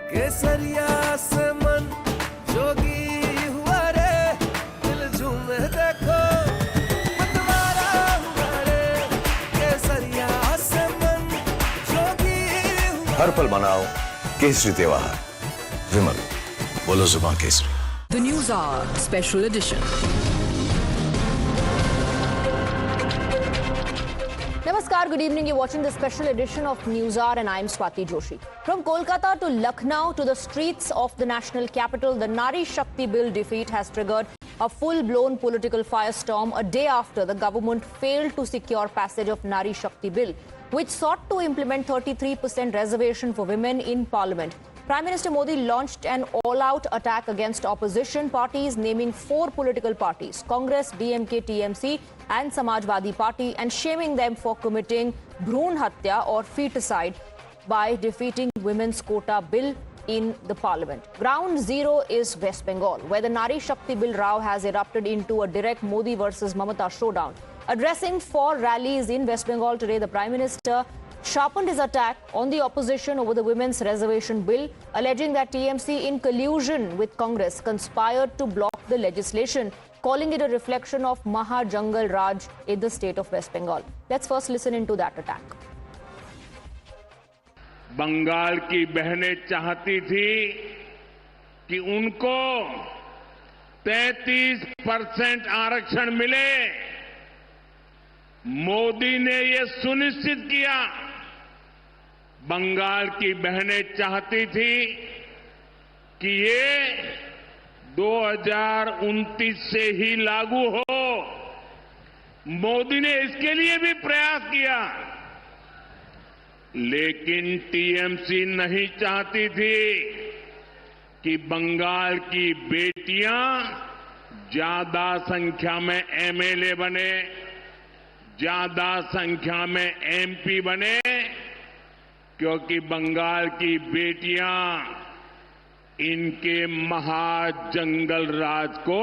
केसरिया से मन जोगी हुआ रे, दिल झूमे देखो मतवारा हुआ रे, केसरिया से मन जोगी हुआ। हर पल मनाओ केसरी त्योहार। विमल, बोलो जुबान Kesari. The News Hour Special Edition. Namaskar, good evening. You're watching the special edition of News Hour and I'm Swati Joshi. From Kolkata to Lucknow to the streets of the national capital, the Nari Shakti Bill defeat has triggered a full-blown political firestorm a day after the government failed to secure passage of Nari Shakti Bill, which sought to implement 33% reservation for women in parliament. Prime Minister Modi launched an all-out attack against opposition parties, naming 4 political parties, Congress, DMK, TMC and Samajwadi Party, and shaming them for committing bhroon hatya or feticide by defeating women's quota bill in the parliament. Ground zero is West Bengal, where the Nari Shakti Bill row has erupted into a direct Modi versus Mamata showdown. Addressing 4 rallies in West Bengal today, the Prime Minister sharpened his attack on the opposition over the women's reservation bill, alleging that TMC, in collusion with Congress, conspired to block the legislation, calling it a reflection of Mahajangal Raj in the state of West Bengal. Let's first listen into that attack. Bengal की बहनें चाहती थी कि उनको 33% आरक्षण मिले। मोदी ने ये सुनिश्चित किया। बंगाल की बहनें चाहती थी कि ये 2029 से ही लागू हो। मोदी ने इसके लिए भी प्रयास किया, लेकिन टीएमसी नहीं चाहती थी कि बंगाल की बेटियां ज्यादा संख्या में एमएलए बने, ज्यादा संख्या में एमपी बने, क्योंकि बंगाल की बेटियां इनके महाजंगल राज को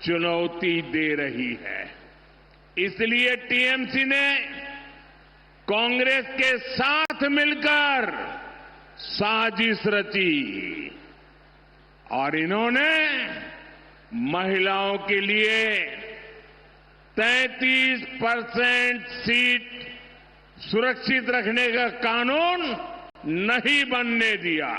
चुनौती दे रही है। इसलिए टीएमसी ने कांग्रेस के साथ मिलकर साजिश रची और इन्होंने महिलाओं के लिए 33% सीट सुरक्षित रखने का कानून नहीं बनने दिया।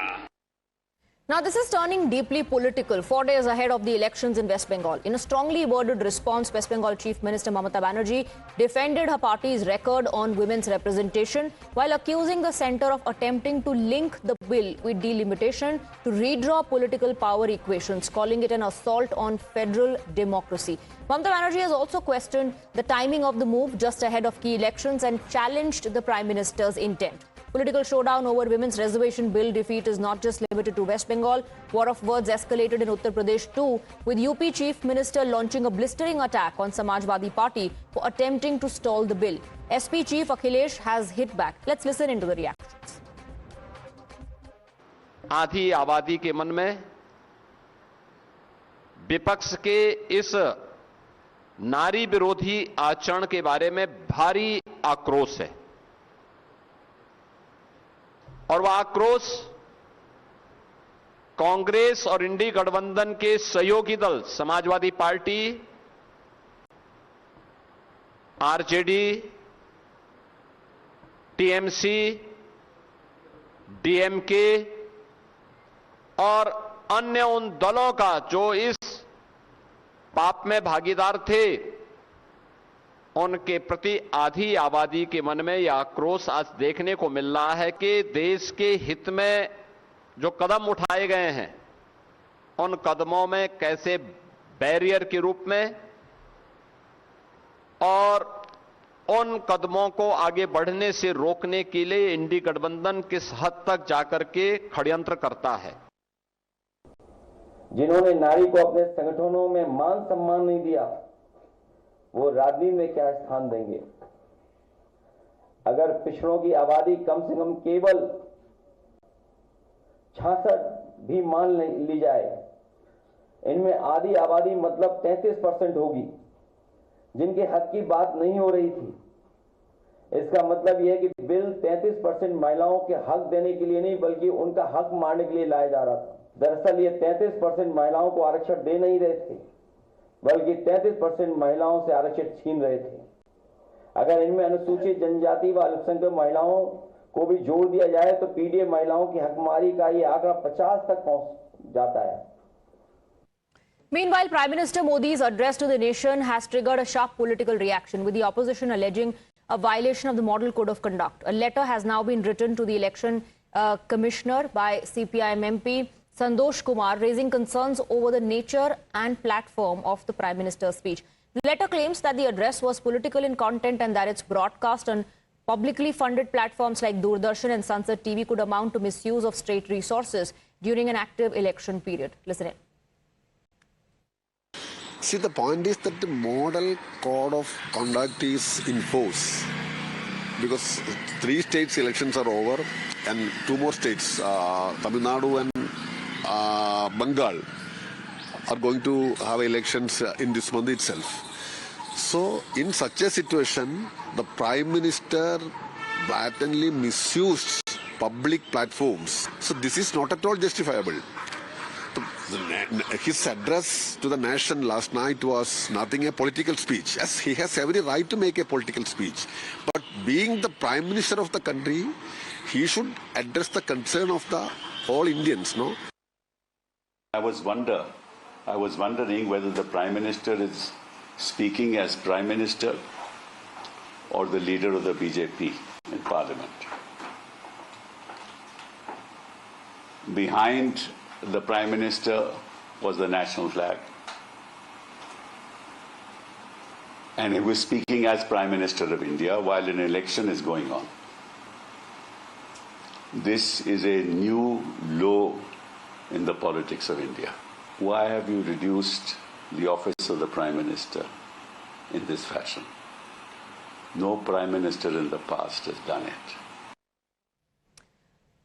Now, this is turning deeply political 4 days ahead of the elections in West Bengal. In a strongly worded response, West Bengal Chief Minister Mamata Banerjee defended her party's record on women's representation while accusing the centre of attempting to link the bill with delimitation to redraw political power equations, calling it an assault on federal democracy. Mamata Banerjee has also questioned the timing of the move just ahead of key elections and challenged the Prime Minister's intent. Political showdown over women's reservation bill defeat is not just limited to West Bengal. War of words escalated in Uttar Pradesh too, with UP Chief Minister launching a blistering attack on Samajwadi Party for attempting to stall the bill. SP Chief Akhilesh has hit back. Let's listen into the reactions. आधी आबादी के मन में विपक्ष के इस नारी विरोधी आचरण के बारे में भारी आक्रोश है और वह आक्रोश कांग्रेस और इंडी गठबंधन के सहयोगी दल Samajwadi party, RJD, TMC, DMK और अन्य उन दलों का जो इस पाप में भागीदार थे, उनके प्रति आधी आबादी के मन में यह आक्रोश आज देखने को मिल रहा है कि देश के हित में जो कदम उठाए गए हैं, उन कदमों में कैसे बैरियर के रूप में और उन कदमों को आगे बढ़ने से रोकने के लिए इंडी गठबंधन किस हद तक जाकर के षड्यंत्र करता है। जिन्होंने नारी को अपने संगठनों में मान सम्मान नहीं दिया, वो राजनीति में क्या स्थान देंगे? अगर पिछड़ों की आबादी कम से कम केवल 66 भी मान ली जाए, इनमें आधी आबादी मतलब 33% होगी, जिनके हक की बात नहीं हो रही थी। इसका मतलब यह है कि बिल 33% महिलाओं के हक देने के लिए नहीं बल्कि उनका हक मारने के लिए लाया जा रहा था। दरअसल ये 33% महिलाओं को आरक्षण दे नहीं रहे थे बल्कि 33% महिलाओं से आरक्षण छीन रहे थे। अगर इनमें अनुसूचित जनजाति व अल्पसंख्यक महिलाओं को भी जोड़ दिया जाए तो पीडीए महिलाओं की हकमारी का ये आंकड़ा 50 तक पहुंच जाता है। Meanwhile, Prime Minister Modi's address to the nation has triggered a sharp political reaction, with the opposition alleging a violation of the Model Code of Conduct. A letter has now been written to the election commissioner by CPIM MP Santosh Kumar, raising concerns over the nature and platform of the Prime Minister's speech. The letter claims that the address was political in content and that its broadcast on publicly funded platforms like Doordarshan and Sunset TV could amount to misuse of state resources during an active election period. Listen in. See, the point is that the model code of conduct is in force because 3 states elections are over and 2 more states, Tamil Nadu and Bengal, are going to have elections in this month itself. So, in such a situation, the Prime Minister blatantly misused public platforms. So, this is not at all justifiable. His address to the nation last night was nothing a political speech. Yes, he has every right to make a political speech. But being the Prime Minister of the country, he should address the concern of the all Indians, no? I was wondering whether the Prime Minister is speaking as Prime Minister or the leader of the BJP in Parliament. Behind the Prime Minister was the national flag. And he was speaking as Prime Minister of India while an election is going on. This is a new low in the politics of India. Why have you reduced the office of the Prime Minister in this fashion? No Prime Minister in the past has done it.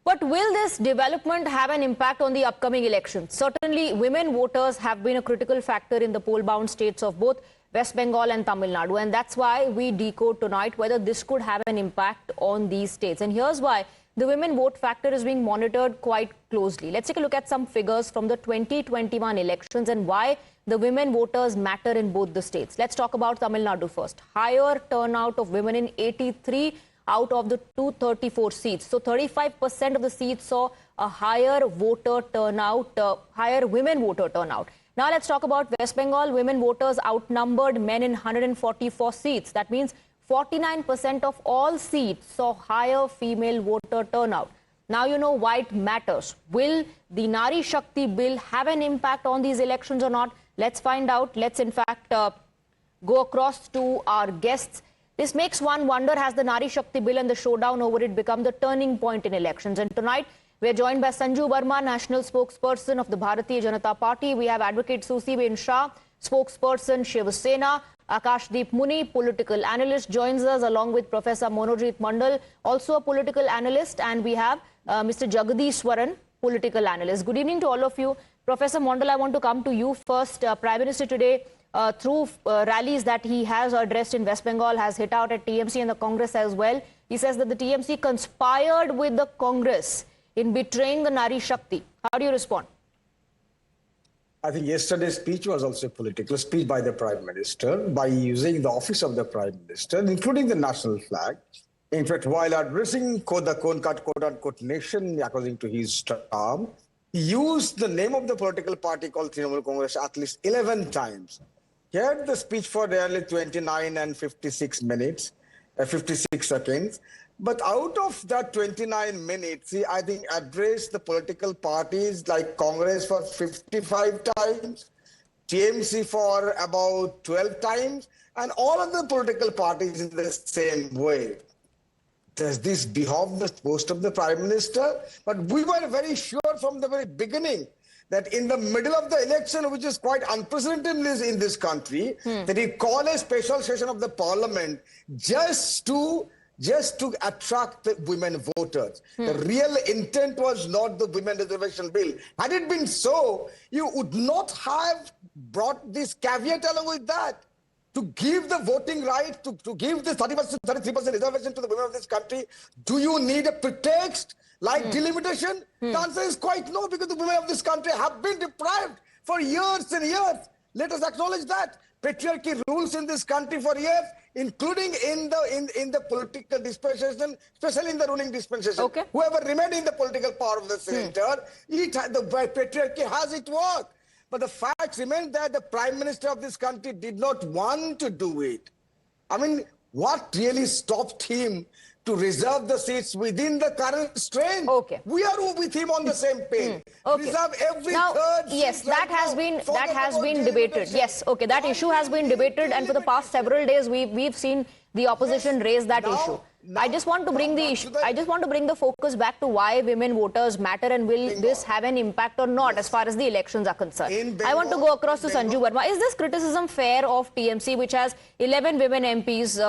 But will this development have an impact on the upcoming elections? Certainly, women voters have been a critical factor in the poll-bound states of both West Bengal and Tamil Nadu. And that's why we decode tonight whether this could have an impact on these states. And here's why the women vote factor is being monitored quite closely. Let's take a look at some figures from the 2021 elections and why the women voters matter in both the states. Let's talk about Tamil Nadu first. Higher turnout of women in 83 out of the 234 seats. So 35% of the seats saw a higher voter turnout, higher women voter turnout. Now let's talk about West Bengal. Women voters outnumbered men in 144 seats. That means 49% of all seats saw higher female voter turnout. Now you know why it matters. Will the Nari Shakti bill have an impact on these elections or not? Let's find out. Let's in fact go across to our guests. This makes one wonder, has the Nari Shakti bill and the showdown over it become the turning point in elections? And tonight, we are joined by Sanju Verma, national spokesperson of the Bharatiya Janata Party. We have Advocate Susi Ben Shah, spokesperson Shiv Sena. Akashdeep Muni, political analyst, joins us along with Professor Monojit Mandal, also a political analyst. And we have Mr. Jagdishwaran, political analyst. Good evening to all of you. Professor Mandal, I want to come to you first. Prime Minister today, through rallies that he has addressed in West Bengal, has hit out at TMC and the Congress as well. He says that the TMC conspired with the Congress in betraying the Nari Shakti. How do you respond? I think yesterday's speech was also a political speech by the Prime Minister by using the office of the Prime Minister, including the national flag. In fact, while addressing the quote-unquote nation, according to his term, he used the name of the political party called Trinamool Congress at least 11 times. He had the speech for nearly 29 and 56 minutes, 56 seconds. But out of that 29 minutes, he, I think, addressed the political parties like Congress for 55 times, TMC for about 12 times, and all of the political parties in the same way. Does this behoove the post of the Prime Minister? But we were very sure from the very beginning that in the middle of the election, which is quite unprecedented in this country, that he called a special session of the Parliament just to attract the women voters. The real intent was not the women reservation bill. Had it been so, you would not have brought this caveat along with that. to give the voting right, to give the 30%, 33% reservation to the women of this country, do you need a pretext like delimitation? The answer is quite no, because the women of this country have been deprived for years and years. Let us acknowledge that. Patriarchy rules in this country for years, including in the political dispensation, especially in the ruling dispensation. Okay. Whoever remained in the political power of the center, the patriarchy has its work. But the fact remains that the Prime Minister of this country did not want to do it. I mean, what really stopped him to reserve the seats within the current strain? Okay. We are with him on the same page. Okay. Reserve every Now, third yes, seat that right has now. been Forget about debated. delimitation. Yes, okay, that issue has been debated, and for the past several days we've seen the opposition raise that issue. I just want to bring the issue. I just want to bring the focus back to why women voters matter, and will this have an impact or not as far as the elections are concerned. I want to go across to Sanju Verma. Is this criticism fair of TMC, which has 11 women MPs,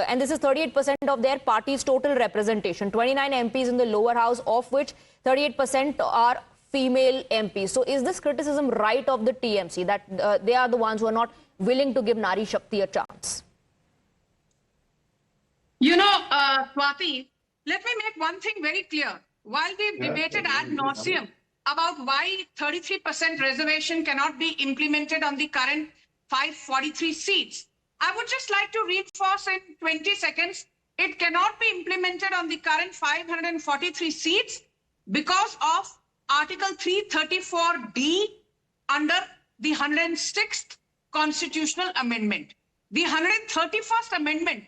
and this is 38% of their party's total representation, 29 MPs in the lower house, of which 38% are female MPs. So is this criticism right of the TMC, that they are the ones who are not willing to give Nari Shakti a chance? You know, Swati, let me make one thing very clear. While we've debated ad nauseum about why 33% reservation cannot be implemented on the current 543 seats, I would just like to reinforce in 20 seconds, it cannot be implemented on the current 543 seats because of Article 334D under the 106th Constitutional Amendment. The 131st Amendment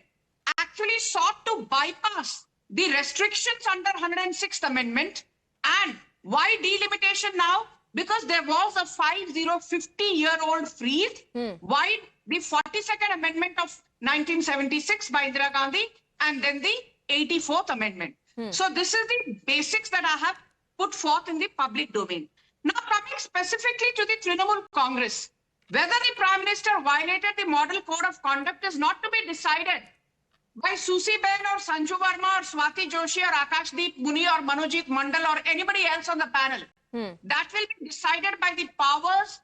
actually sought to bypass the restrictions under 106th Amendment. And why delimitation now? Because there was a 50-year-old freeze. Why the 42nd Amendment of 1976 by Indira Gandhi, and then the 84th Amendment. So this is the basics that I have put forth in the public domain. Now coming specifically to the Trinamool Congress, whether the Prime Minister violated the Model Code of Conduct is not to be decided by Susi Ben or Sanju Verma or Swati Joshi or Akashdeep Muni or Manojit Mandal or anybody else on the panel. That will be decided by the powers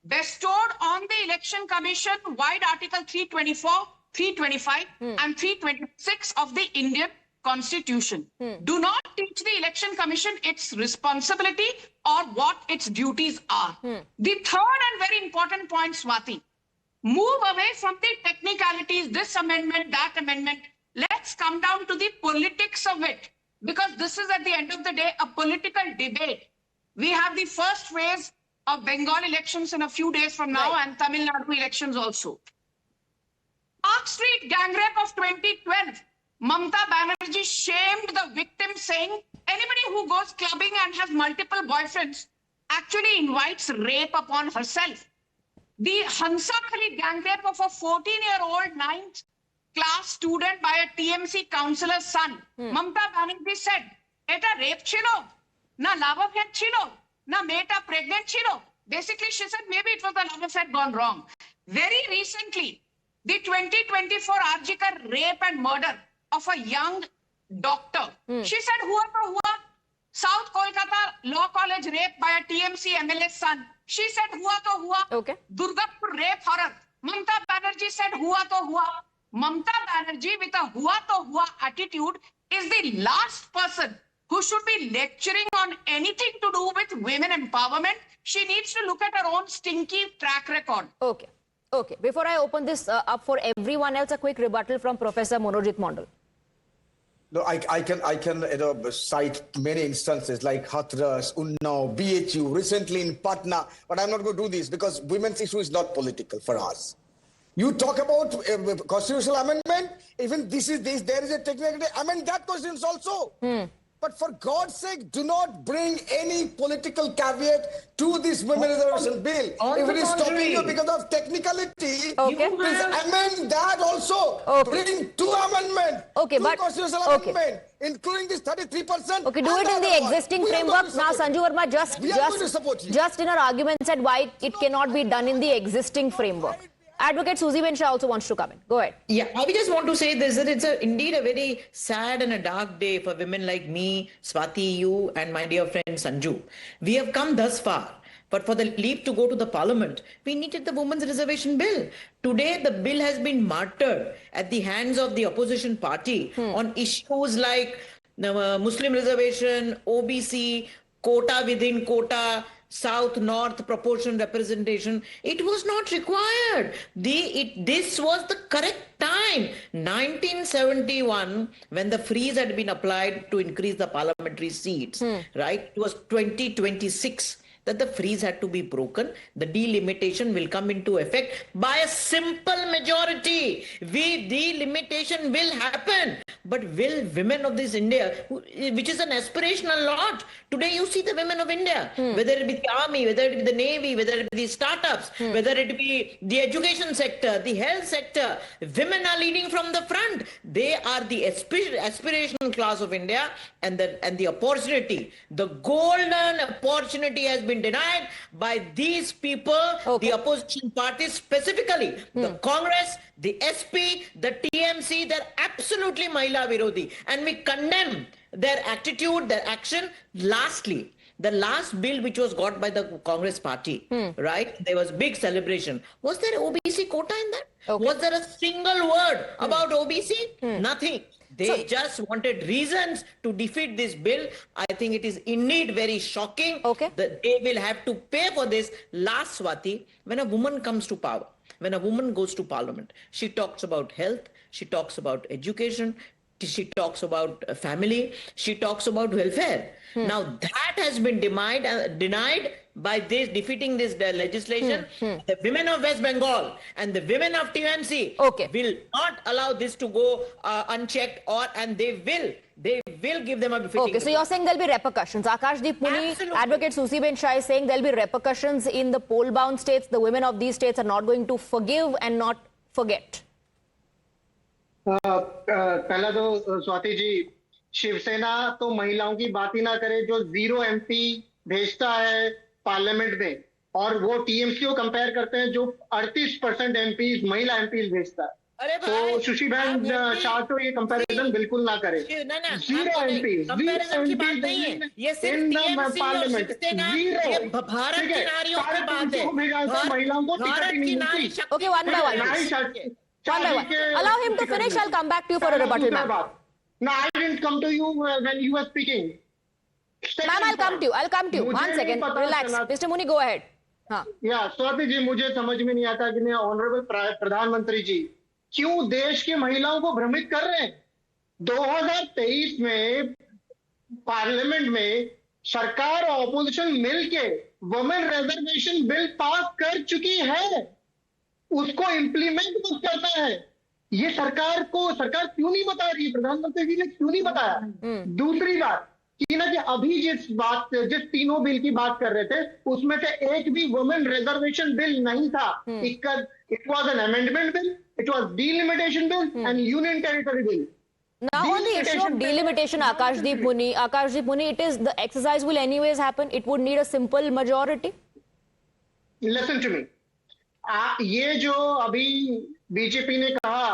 bestowed on the Election Commission via Article 324, 325 and 326 of the Indian Constitution. Do not teach the Election Commission its responsibility or what its duties are. The third and very important point, Swati, move away from the technicalities, this amendment, that amendment. Let's come down to the politics of it, because this is at the end of the day a political debate. We have the first phase of Bengal elections in a few days from now, and Tamil Nadu elections also. Park Street gang rape of 2012. Mamata Banerjee shamed the victim, saying anybody who goes clubbing and has multiple boyfriends actually invites rape upon herself. The Hansakhali gang rape of a 14-year-old 9th class student by a TMC councillor's son. Mamata Banerjee said, "Eta rape chilo, na love affair chilo, na meta pregnant chilo." Basically, she said maybe it was the love affair gone wrong. Very recently, the 2024 Arjikar rape and murder of a young doctor. She said, "Hua to hua." South Kolkata Law College rape by a TMC MLA's son. She said, "Hua to hua." Okay. Durgapur rape horror. Mamata Banerjee said, "Hua to hua." Mamata Banerjee with a hua to hua attitude is the last person who should be lecturing on anything to do with women empowerment. She needs to look at her own stinky track record. Okay. Okay. Before I open this up for everyone else, a quick rebuttal from Professor Manojit Mandal. No, I can cite many instances like Hathras, Unnao, BHU, recently in Patna, but I'm not going to do this because women's issue is not political for us. You talk about constitutional amendment, even there is a technicality, amend that constitution also. But for God's sake, do not bring any political caveat to this women reservation bill. If it is stopping you because of technicality, please amend that also. Bring two amendments. Okay, but constitutional amendment, including this 33%. Okay, do it in the existing framework. Now, Sanju Verma just in her argument said why it cannot be done in the existing framework. Advocate Susie Ben Shah also wants to come in. Go ahead. Yeah, I just want to say this, that it's indeed a very sad and a dark day for women like me, Swati, you, and my dear friend Sanju. We have come thus far. But for the leap to go to the parliament, we needed the women's reservation bill. Today, the bill has been martyred at the hands of the opposition party on issues like Muslim reservation, OBC, quota within quota, South North proportion representation. It was not required. This was the correct time. 1971, when the freeze had been applied to increase the parliamentary seats, right? It was 2026 that the freeze had to be broken. The delimitation will come into effect by a simple majority. Delimitation will happen. But will women of this India, which is an aspirational lot, today you see the women of India, whether it be the army, whether it be the navy, whether it be the startups, whether it be the education sector, the health sector, women are leading from the front. They are the aspirational class of India, and the opportunity, the golden opportunity has been denied by these people, the opposition parties specifically, the Congress, the SP, the TMC. They're absolutely Mahila Virodhi, and we condemn their attitude, their action. Lastly, the last bill which was got by the Congress party, right? There was big celebration. Was there OBC quota in that? Was there a single word about OBC? Nothing. They just wanted reasons to defeat this bill. I think it is indeed very shocking that they will have to pay for this. Last, Swati, when a woman comes to power, when a woman goes to parliament, she talks about health, she talks about education, she talks about family, she talks about welfare. Now that has been denied by this defeating this legislation. The women of West Bengal and the women of TMC will not allow this to go unchecked, and they will give them a befitting. Okay, so you're saying there'll be repercussions. Akashdeep Puni, Advocate Susiben Shah is saying there'll be repercussions in the poll-bound states. The women of these states are not going to forgive and not forget. पहला तो स्वाति जी, शिवसेना तो महिलाओं की बात ही ना करे, जो 0 MP भेजता है पार्लियामेंट में, और वो टीएमसी को कंपेयर करते हैं जो 38% MPs महिला MPs भेजता है। तो सुशी बहन शाह तो ये कंपैरिजन बिल्कुल ना करे। 0 MPs in the parliament, 0 Bharat की नारियों की बात है, महिलाओं को टिकट ही नहीं मिलती। Okay, one by one. One by one. Allow him to finish. I'll come back to you for a rebuttal, ma'am. No, I didn't come to you when you were speaking. Ma'am, I'll come to you. I'll come to you. 1 second. Relax. Mr. Muni, go ahead. या स्वाति जी, मुझे समझ में नहीं आता कि मैं honourable प्रधानमंत्री जी क्यों देश की महिलाओं को भ्रमित कर रहे हैं। 2023 में पार्लियामेंट में सरकार और ऑपोजिशन मिलके वुमेन रिजर्वेशन बिल पास कर चुकी है, उसको इम्प्लीमेंट मत करता है। ये सरकार क्यों नहीं बता रही है, प्रधानमंत्री जी ने क्यों नहीं बताया। दूसरी बात कि ना कि अभी जिस तीनों बिल की बात कर रहे थे उसमें से एक भी वुमेन रिजर्वेशन बिल नहीं था। It was an amendment bill, it was delimitation bill and union territory bill. Now on the issue of delimitation, Akashdeep Muni, it is the exercise will anyways happen. It would need a simple majority. Listen to me. ये जो अभी BJP ने कहा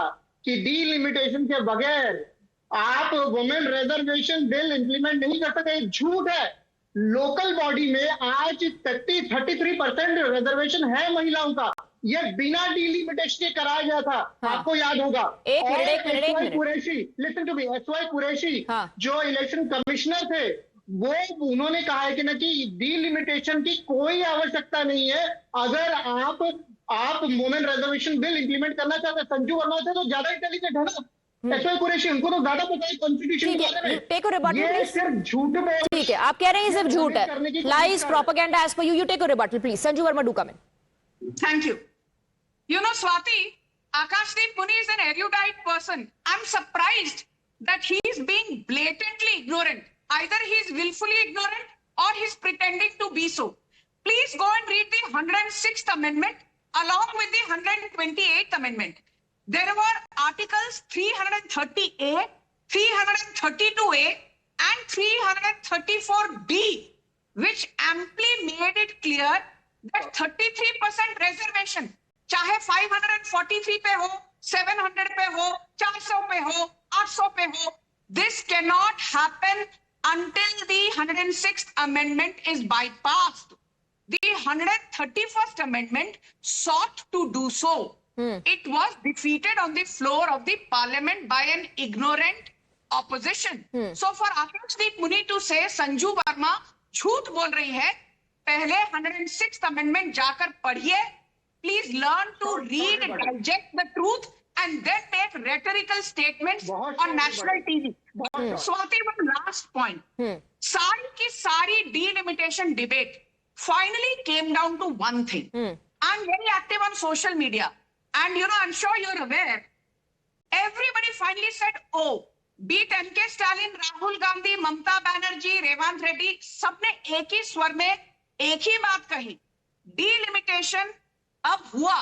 कि delimitation के बगैर आप women reservation bill implement नहीं कर सकते, झूठ है। लोकल बॉडी में आज 33% रिजर्वेशन है महिलाओं का, ये बिना डीलिमिटेशन के कराया गया था। आपको याद होगा। SY Quraishi, listen to me, SY Quraishi जो इलेक्शन कमिश्नर थे, वो उन्होंने कहा है कि ना कि डीलिमिटेशन की कोई आवश्यकता नहीं है। अगर आप वुमेन रिजर्वेशन बिल इंप्लीमेंट करना चाहते हैं, संजू वर्मा से तो ज्यादा इंटेलिजेंट है ना एसवाई कुरैशी, उनको तो ज्यादा पता है कॉन्स्टिट्यूशन के बारे में। ये सिर्फ झूठ में, ठीक है, आप कह रहे हैं सिर्फ झूठ है, lies, propaganda as per you take a rebuttal please. Sanju Verma, do come in. Thank you. You know, Swati, Akashdeep Puni is an erudite person. I'm surprised that he is being blatantly ignorant. Either he is willfully ignorant or he's pretending to be so. Please go and read the 106th Amendment along with the 128th Amendment. There were articles 330A, 332A and 334B which amply made it clear that 33% reservation, चाहे 543 पे हो, 700 पे हो, 400 पे हो, 800 पे हो, this cannot happen until the 106th Amendment is bypassed. the 131st Amendment sought to do so. It was defeated on the floor of the parliament by an ignorant opposition. So for Akashdeep Muni to say Sanju Verma झूठ बोल रही है, पहले 106th Amendment जाकर पढ़िए. Please learn to read and digest the truth and then make rhetorical statements on national TV. Swati, one last point. सारी की सारी delimitation debate finally came down to one thing. I'm very active on social media. And I'm sure you're aware. Everybody finally said, oh, beat MK Stalin, Rahul Gandhi, Mamata Banerjee, Revant Reddy, सबने एक ही स्वर में एक ही बात कही. Delimitation अब हुआ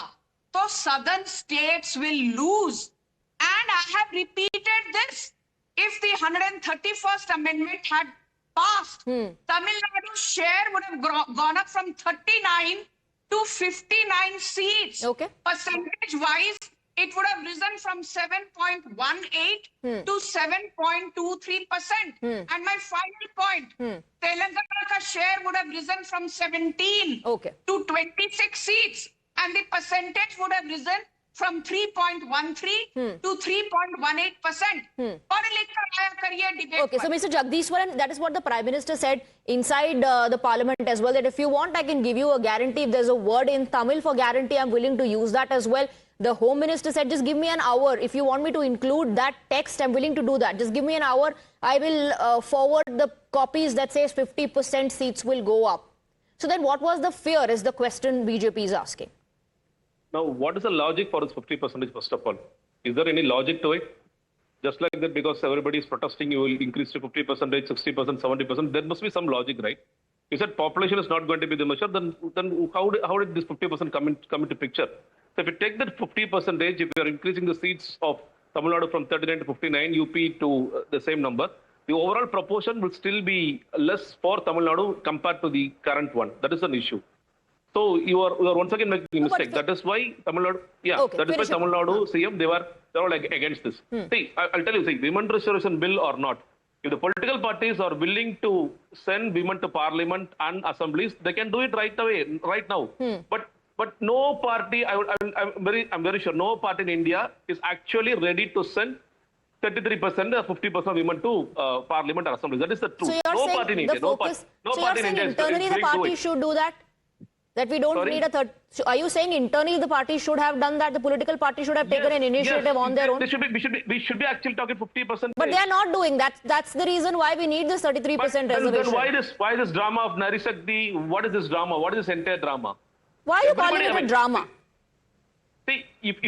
तो southern states will lose. And I have repeated this. If the 131st Amendment had passed, Tamil Nadu's share would have gone up from 39 to 59 seats. Okay. Percentage-wise, it would have risen from 7.18 to 7.23%. And my final point, Telangana's share would have risen from 17 to 26 seats. And the percentage would have risen from 3.13 to 3.18%. Okay, so Mr. Jagdishwaran, that is what the Prime Minister said inside the Parliament as well, that if you want, I can give you a guarantee. If there's a word in Tamil for guarantee, I'm willing to use that as well. The Home Minister said, just give me an hour. If you want me to include that text, I'm willing to do that. Just give me an hour. I will forward the copies that says 50% seats will go up. So then what was the fear is the question BJP is asking. Now, what is the logic for this 50% first of all? Is there any logic to it? Just like that, because everybody is protesting, you will increase to 50%, 60%, 70%. There must be some logic, right? You said population is not going to be the measure. Then how did this 50% come into picture? So if you take that 50%, if you are increasing the seats of Tamil Nadu from 39 to 59, UP to the same number, the overall proportion will still be less for Tamil Nadu compared to the current one. That is an issue. So you are once again making a mistake. That is why Tamil Nadu, that is why Tamil Nadu CM, they were like against this. See, I'll tell you, women reservation bill or not, if the political parties are willing to send women to parliament and assemblies, they can do it right away, right now. But no party, I'm very sure, no party in India is actually ready to send 33% or 50% of women to parliament or assemblies. That is the truth. So you're no saying party in India, no party in India internally the party should do that? That we don't need a third. So are you saying internally the party should have done that? The political party should have taken an initiative on their own? We should be actually talking 50%. But they are not doing that. That's the reason why we need this 33% reservation. Then why this drama of Nari Shakti? What is this drama? What is this entire drama? Why are you calling it a drama? See, if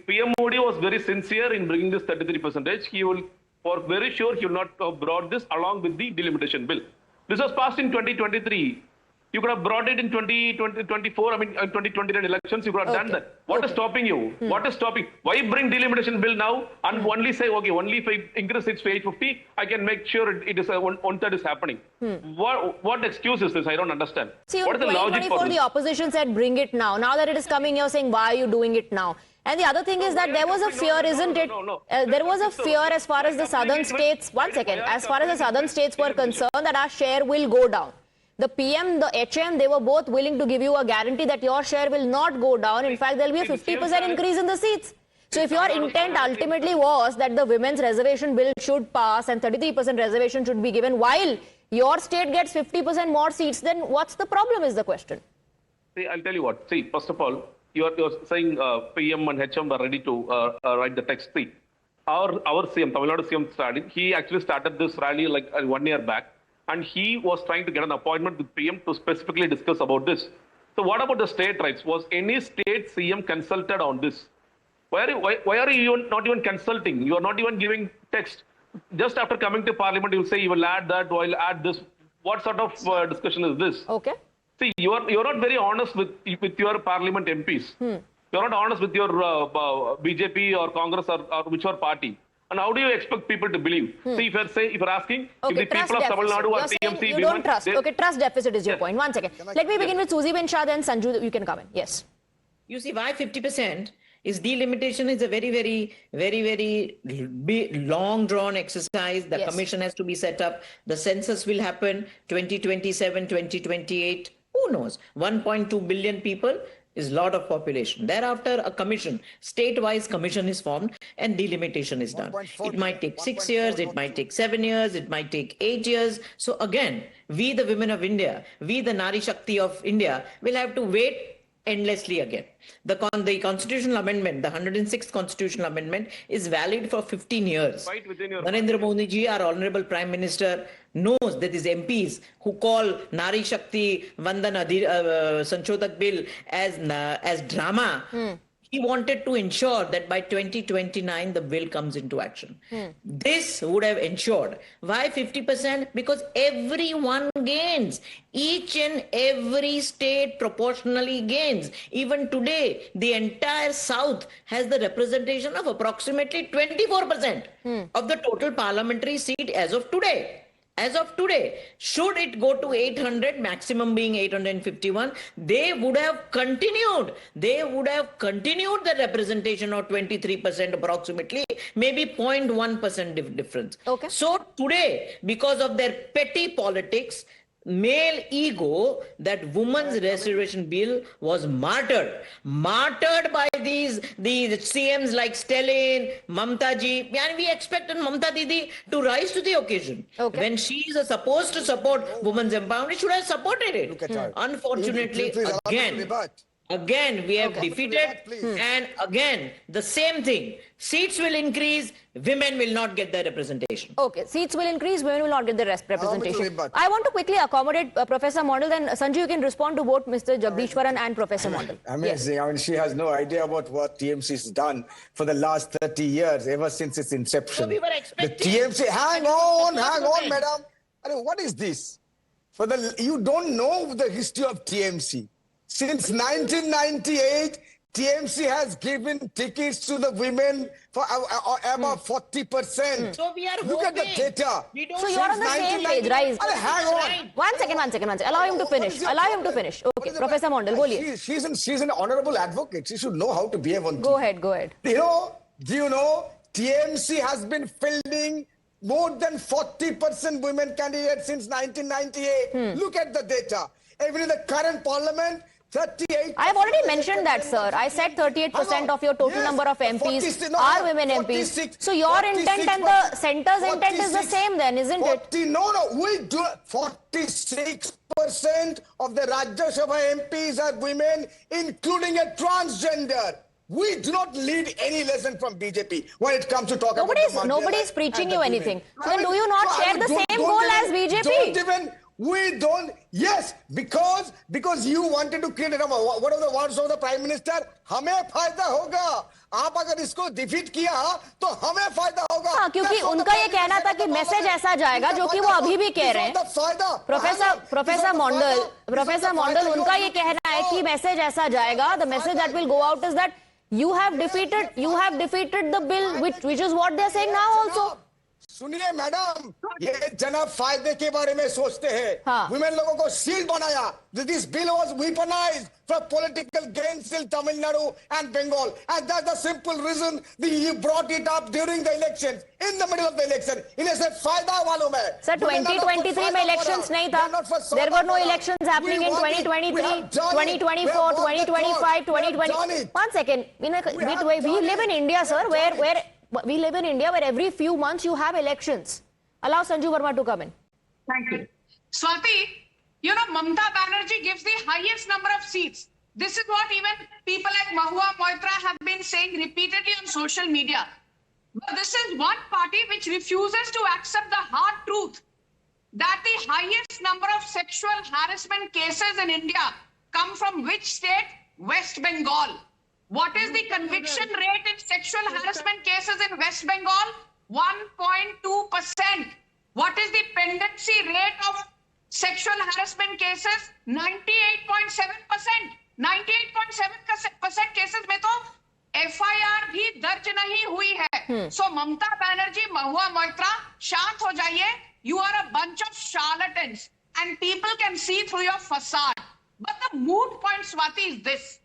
PM Modi was very sincere in bringing this 33%, he will, for very sure, he will not have brought this along with the delimitation bill. This was passed in 2023. You could have brought it in 2024, 2029 elections, you could have done that. What is stopping you? What is stopping? Why bring delimitation bill now and only say, okay, only if I increase it to 850, I can make sure it is one third is happening. What excuse is this? I don't understand. See, what is the logic for this? The opposition said, bring it now. Now that it is coming, you're saying, why are you doing it now? And the other thing is that there was a fear, isn't it? There was a fear as far as the southern states, as far as the southern states were concerned, that our share will go down. The PM, the HM, they were both willing to give you a guarantee that your share will not go down. In fact, there will be a 50% increase in the seats. So if your intent ultimately was that the women's reservation bill should pass and 33% reservation should be given while your state gets 50% more seats, then what's the problem is the question. See, I'll tell you what. See, first of all, you're saying PM and HM were ready to write the text. See, our CM, Tamil Nadu CM Stalin, he actually started this rally like 1 year back. And he was trying to get an appointment with PM to specifically discuss about this. So what about the state rights? Was any state CM consulted on this? Why are you not even consulting? You are not even giving text. Just after coming to parliament, you will say you will add that, or you'll add this. What sort of discussion is this? Okay. See, you're not very honest with your parliament MPs. You're not honest with your BJP or Congress or whichever party. And how do you expect people to believe? See, if you're asking, if the people of Tamil Nadu or TMC... You don't trust. Okay, trust deficit is your point. 1 second. Let me begin with Suzy Ben Shah, then Sanju, you can come in. Yes. You see, why 50% is delimitation is a very, very, very, very long drawn exercise. The commission has to be set up. The census will happen 2027, 2028. Who knows? 1.2 billion people is a lot of population. Thereafter, a commission, state-wise commission is formed and delimitation is done. It might take 6 years, it might take 7 years, it might take 8 years. So again, we the women of India, we the Nari Shakti of India will have to wait endlessly again. The constitutional amendment, the 106th constitutional amendment is valid for 15 years. Narendra Modi ji, our honorable Prime Minister, knows that these MPs who call Nari Shakti Vandan Sanchodhak Bill as drama, he wanted to ensure that by 2029 the bill comes into action. This would have ensured. Why 50%? Because everyone gains. Each and every state proportionally gains. Even today, the entire South has the representation of approximately 24% of the total parliamentary seat as of today. As of today, should it go to 800, maximum being 851, they would have continued. They would have continued the representation of 23% approximately, maybe 0.1% difference. Okay. So today, because of their petty politics, male ego, that women's reservation bill was martyred by these CMs like Stalin, Mamta ji, and we expected Mamta Didi to rise to the occasion. Okay. When she is supposed to support women's empowerment, she should have supported it. Unfortunately, again we have defeated, and again the same thing. Seats will increase, women will not get their representation. Okay, seats will increase, women will not get the representation. I want to quickly accommodate Professor Mondal, then Sanju, you can respond to both Mr. Jagdishwaran and Professor Mondal. Amazing. Yes. I mean, she has no idea about what TMC has done for the last 30 years, ever since its inception. So we were expecting... The TMC, hang on, madam. I mean, what is this? You don't know the history of TMC. Since 1998, TMC has given tickets to the women for about 40%. So we are Look at the data. So you are on the same page, right? Hang on. One second. Allow him to finish. Okay, Professor Mondal, boliye. She's an honorable advocate. She should know how to behave on Go ahead. Do you know, TMC has been fielding more than 40% women candidates since 1998. Look at the data. Even in the current parliament, 38%. I have already mentioned that, sir. I said 38% of your total number of MPs are women MPs. So your intent and the centre's intent is the same then, isn't it? We do 46% of the Rajya Sabha MPs are women, including a transgender. We do not lead any lesson from BJP when it comes to talk about Nobody's preaching you anything. So then do you not share the same goal as BJP? We don't, yes, because you wanted to create what are the words of the Prime Minister? हमें फायदा होगा. आप अगर इसको defeat किया तो हमें फायदा होगा. हाँ, क्योंकि उनका ये कहना था कि मैसेज ऐसा जाएगा जो कि वो अभी भी कह रहे हैं. प्रोफेसर मॉन्डल उनका ये कहना है कि मैसेज ऐसा जाएगा. The message that will go out is that you have defeated the bill, which is what they are saying now also. सुनिए मैडम, ये जनाब फायदे के बारे में सोचते हैं. Women लोगों को शील्ड बनाया. This bill was weaponized for political gains in Tamil Nadu and Bengal, and that's the simple reason you brought it up during the elections, in the middle of the election. इन्हें सिर्फ फायदा मालूम है. Sir, 2023 में elections नहीं था. There were no elections happening in 2023, 2024, 2025, 2020. One second. We live in India, sir, where we live in India where every few months you have elections. Allow Sanju Verma to come in. Thank you. Swati, you know, Mamta Banerjee gives the highest number of seats. This is what even people like Mahua Moitra have been saying repeatedly on social media. But this is one party which refuses to accept the hard truth that the highest number of sexual harassment cases in India come from which state? West Bengal. What is the conviction rate in sexual harassment cases in West Bengal? 1.2%. What is the pendency rate of sexual harassment cases? 98.7%. 98.7% cases में तो FIR भी दर्ज नहीं हुई है. So Mamta Banerjee, Mahua Moitra, शांत हो जाइए. You are a bunch of charlatans and people can see through your facade. But the moot point, Swati, is this,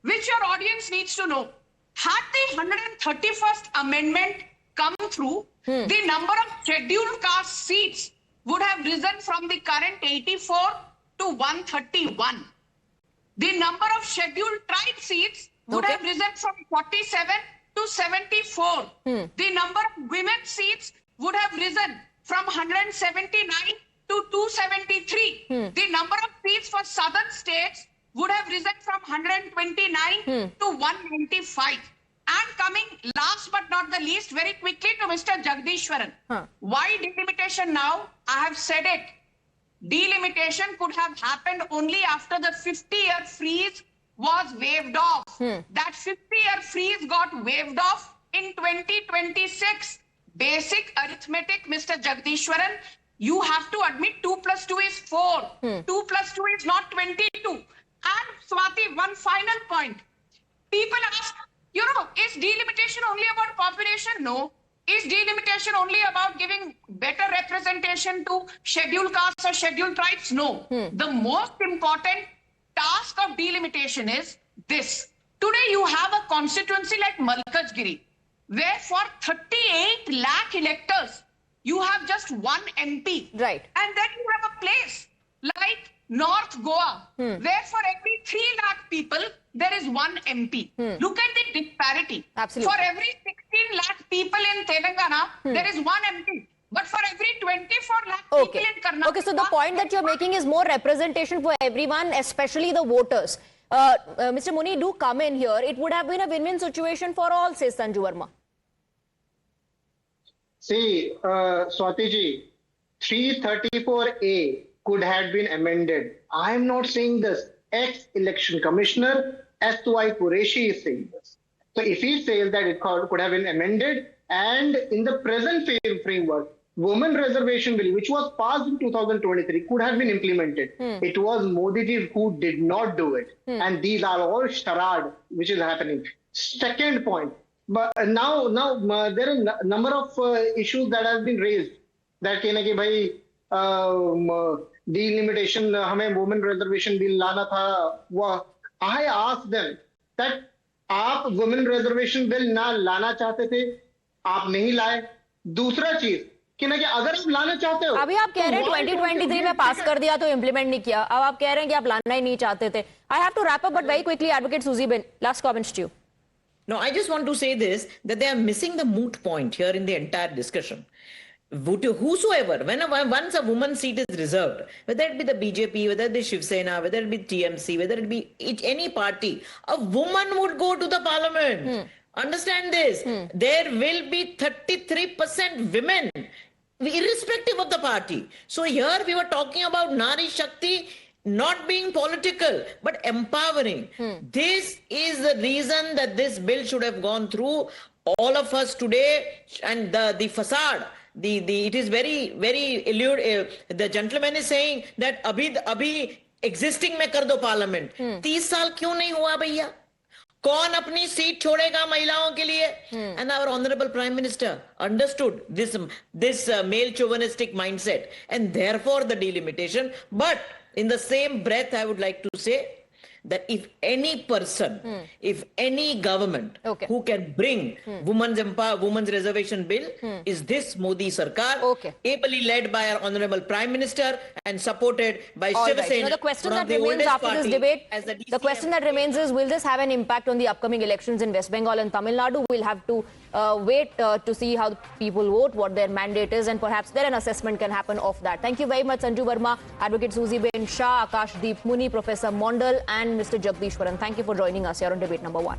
which your audience needs to know. Had the 131st Amendment come through, the number of scheduled caste seats would have risen from the current 84 to 131. The number of scheduled tribe seats would have risen from 47 to 74. The number of women seats would have risen from 179 to 273. The number of seats for southern states would have risen from 129 to 195. And coming last but not the least, very quickly to Mr. Jagdishwaran. Why delimitation now? I have said it. Delimitation could have happened only after the 50-year freeze was waived off. That 50-year freeze got waived off in 2026. Basic arithmetic, Mr. Jagdishwaran, you have to admit 2 plus 2 is 4. 2 plus 2 is not 22. And Swati, one final point. People ask, is delimitation only about population? No. Is delimitation only about giving better representation to scheduled castes or scheduled tribes? No. The most important task of delimitation is this. Today you have a constituency like Malkajgiri, where for 38 lakh electors, you have just one MP. Right. And then you have a place like North Goa, where for every 3 lakh people, there is one MP. Look at the disparity. Absolutely. For every 16 lakh people in Telangana, there is one MP. But for every 24 lakh people in Karnataka... Okay, so the point that you're making is more representation for everyone, especially the voters. Mr. Muni, do come in here. It would have been a win-win situation for all, says Sanju Verma. See, Swati ji, 334A could have been amended. I am not saying this. Ex-election commissioner S.Y. Qureshi is saying this. So if he says that it could have been amended, and in the present framework, women reservation bill, which was passed in 2023, could have been implemented. It was Modi ji who did not do it. And these are all charade, which is happening. Second point, but now there are a number of issues that have been raised. That delimitation, हमें women reservation bill लाना था. I asked them that आप women reservation bill ना लाना चाहते थे, आप नहीं लाए. दूसरा चीज कि ना कि अगर आप लाना चाहते हो, अभी आप कह रहे हैं 2023 में पास कर दिया तो इम्प्लीमेंट नहीं किया. अब आप कह रहे हैं कि आप लाना ही नहीं चाहते थे. I have to wrap up, but very quickly, Advocate Susie Ben, last comments to you. No, I just want to say this, that they are missing the moot point here in the entire discussion. Whosoever, once a woman's seat is reserved, whether it be the BJP, whether it be Shiv Sena, whether it be TMC, whether it be any party, a woman would go to the parliament. Understand this. There will be 33% women, irrespective of the party. So here we were talking about Nari Shakti not being political, but empowering. This is the reason that this bill should have gone through. All of us today, and the facade, it is very, very the gentleman is saying that abhi existing mein kar do parliament. 30 saal kyun nahi hua bhaiya? कौन अपनी seat छोड़ेगा महिलाओं के लिए? And our honorable prime minister understood this male chauvinistic mindset, and therefore the delimitation. But in the same breath, I would like to say that if any person, if any government who can bring women's reservation bill is this Modi Sarkar, ably led by our honorable Prime Minister and supported by Shiv Sena. The question that remains after this debate, the question that remains is, will this have an impact on the upcoming elections in West Bengal and Tamil Nadu? We'll have to wait to see how people vote, what their mandate is, and perhaps then an assessment can happen of that. Thank you very much, Sanju Verma, Advocate Susie Ben Shah, Akash Deep Muni, Professor Mondal, and Mr. Jagdishwaran. Thank you for joining us here on debate number 1.